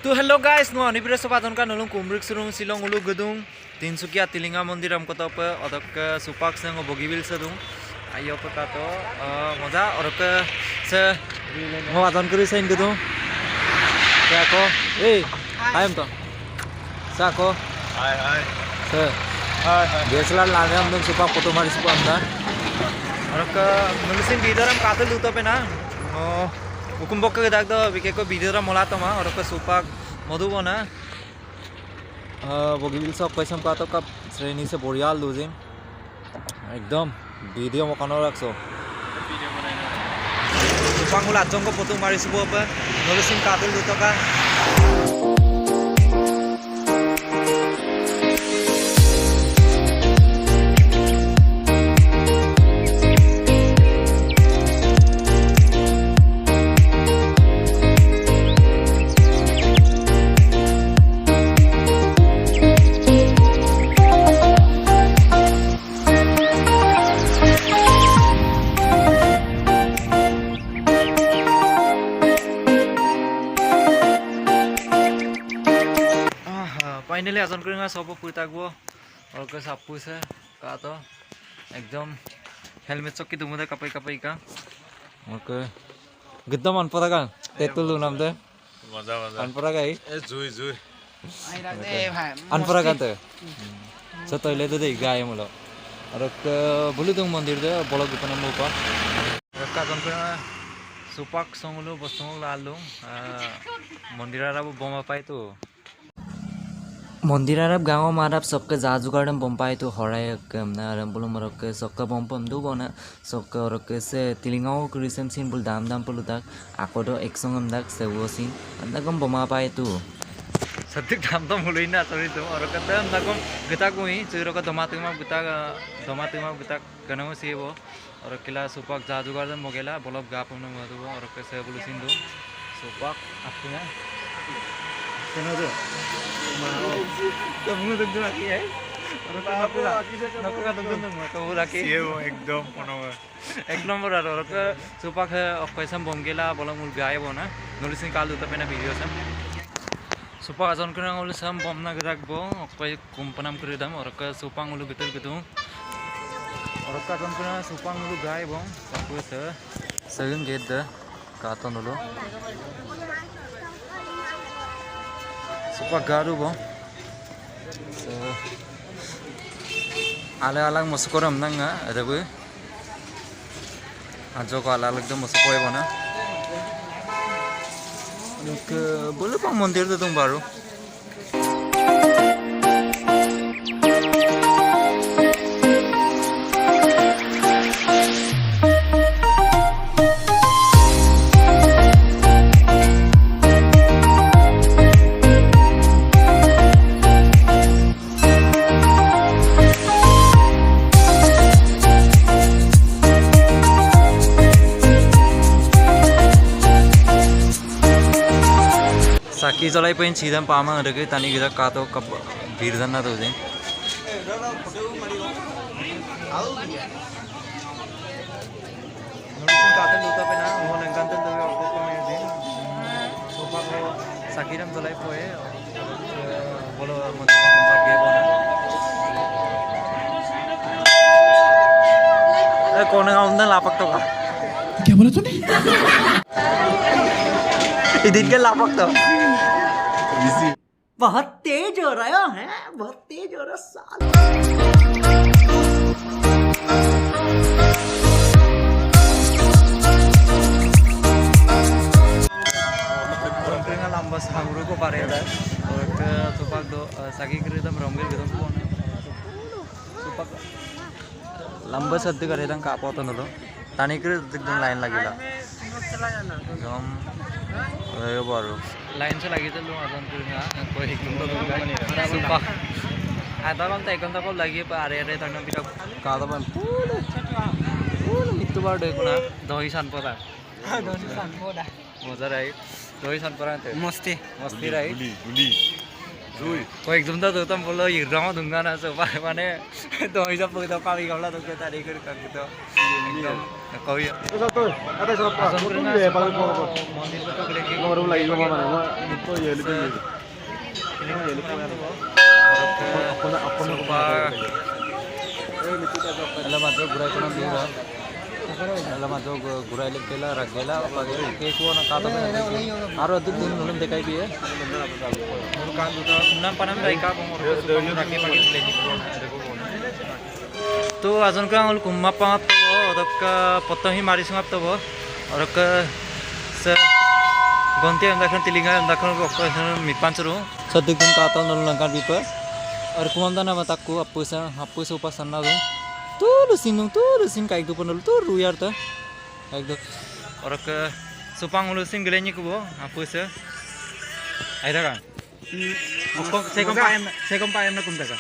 तो hello guys no अनिप्रे सबादन का नलुं कुमरिक सुरुं सिलं उलु गदुं तिनसुकिया तिलिंगा मंदिर हम कतो पे अदक सुपाक संग बगिबिल सदुं आयो पे कातो मजा और के से मो आदन करी सेन गदुं क्या को ए हाय हम तो साको हाय हाय से हाय हाय DSLR लाने हम लोग सुपाक फोटो मारी सुपाक अंदर और के नलुसिन बिदर हम काते लुतो पे ना हुकुम बक्का गदाक दो बिके को बिदर मोला तो मा और के सुपाक मधुबना बगिबिल सब पैसा का तो कब श्रेणी से बढ़िया लूजिंग एकदम वीडियो मकानो रखसो सुपांगुल आजंग को फोटो मारी सुबह पे नलुसिन काते लुतो का फाइनली आजन करेंगे सब पुतागो और के सब पुसे का तो एकदम हेलमेट चक्की दुमुदे कपई कपई का और के गिद्दम अनपरा का तेतुल नाम दे मजा मजा अनपरा का ही ए जुई जुई अनपरा का तो सो तोइले तो दे गाय मुलो और के बोलु तुम मंदिर दे बलक गुपन मुपा और का आजन करेंगे सुपाक संगलो बसंग लालु मंदिरारा बोमा पाई तो मंदिरारब गाँव मारब सबके जा जुगाड़म बम पाए तो हराय बोलो मरके सबका बम पम दो बना सबके और से तिलिंगाओ क्रिसम सीन बुल दाम दाम पलु तक आकोदो एक संगम तक से वो सीन अंदकम बमा पाए तो सत्य दाम तो मुलई ना सॉरी तो और कते अंदकम गता कोई चुरो का दमातिमा गता कनमो सी वो और किला सुपाक जा जुगाड़म मोगेला बोलब गापम न मदो और के से बुल सीन दो सुपाक आपने केनो दो kamu tuh lagi ya orang का तो वो रखी ये वो एकदम पनोगा एक नंबर आ रहा है सुपाक है पैसा बम गेला बोला मुल गाय बोना नलिसिन काल उता पेना वीडियो सम सुपाक आजन करना उल सम बम ना गराक बो कोई कंपनम कर दम और का सुपांग उल गतल गदु और का आजन करना सुपांग उल गाय बो सब से सगन गेट द का तो नलो सुपाक गारू बो अलग मसुकोरम नंगा अदबो आजो को अलग एकदम मसुकोय बना एक बोलो पा मंदिर तो तुम बारो साकी जलाई पेन सीधम पामा अरगे तानी गिरा का तो कब बीरधन ना तो जे नोटिस काते लुता पे ना वो लंकांतन तो आपको को में दिन सोफा को साकीरम जलाई पोए बोलो मत गे बोना ए कोने का उंदन लापक तो का क्या बोला तूने इधर के लापक तो बहुत तेज हो रहा है बहुत तेज हो रहा साल लंबा सांगरू को पारे है और सुपाक दो साकी करे दम रंगील गदम को सुपाक लंबा सद्दी करे दम का पातो नलो तानी करे एकदम लाइन लागेला एकदम यो बारो लाइन से लगी तो लो आजन करना कोई एक नंबर सुपाक आधा घंटा एक घंटा को लगी पर अरे अरे तक बिटा का तो बन पूरा मित्तु बार देखो ना दही सान पता मजा रही दही सान परा मस्ती रही गुली जुई कोई एकदम तो तुम बोलो ये राम दूंगा ना सब माने दही सब तो काली गमला तो तारीख कर तो एकदम Kau ya. Satu, ada siapa? Azon Itu keringa dia supang paling pokok. mondir betul gede ki Baru lagi gua mana? Gua itu ya lebih. ini ya lupa ya Aku nak supa alam ato gurai kono dira alam ato gurai lek kela ragela page ke ko na kata aro adu din nulum dekai bi mur kan duta nam panam dai ka mur supang rake page leni ko तो अजून का आंगुल कुम्मा पात तो और का पत्ता ही मारी संगप तो और का से गंते अंदर खन तिलिंगा अंदर खन को मिपान चरो सदिक दिन का ताल नल लंका बिप और कुमंदा ना मता को अपु से ऊपर सन्ना दो तो लुसिन का एक दो पनल तो रुयार तो एक दो और का सुपांग लुसिन गलेनी को अपु से आइदा का से कम पाएम ना कुमता का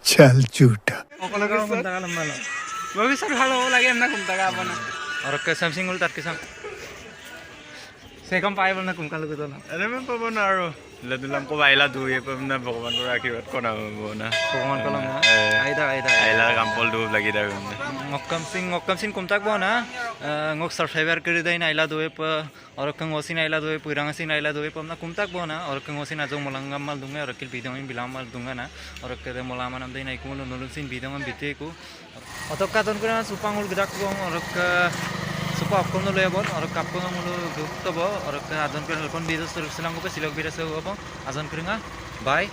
चल झूठा भविष्य ভালো লাগে এমনা কোন টাকা আপনা और के सैमसंग उल तार के सम से कम पाए बोलना कुम कालो तो ना Ano man pa ba na aro? Lado lang ko baila duwe pa na bakaman ko rakiwat ko na mo na. भगवान को लंगा आइदा Aila kampol du lagi dah. ngokam sing kumtak bo na ngok subscriber kari dai na ila doe pa और kang osin ila doe purang sin ila doe pa na kumtak bo na और kang osin ajo molangam mal dunga और kil bidong in bilam mal dunga na और ke de molama nam dai na iku nulun sin bidong bite ku otok ka ton kura supangul gdak bo और ka supa apkon lo lebon और kapko mulu gukto bo और ka adon kura helpon bido silang ko pe silog bida se bo azon kringa bye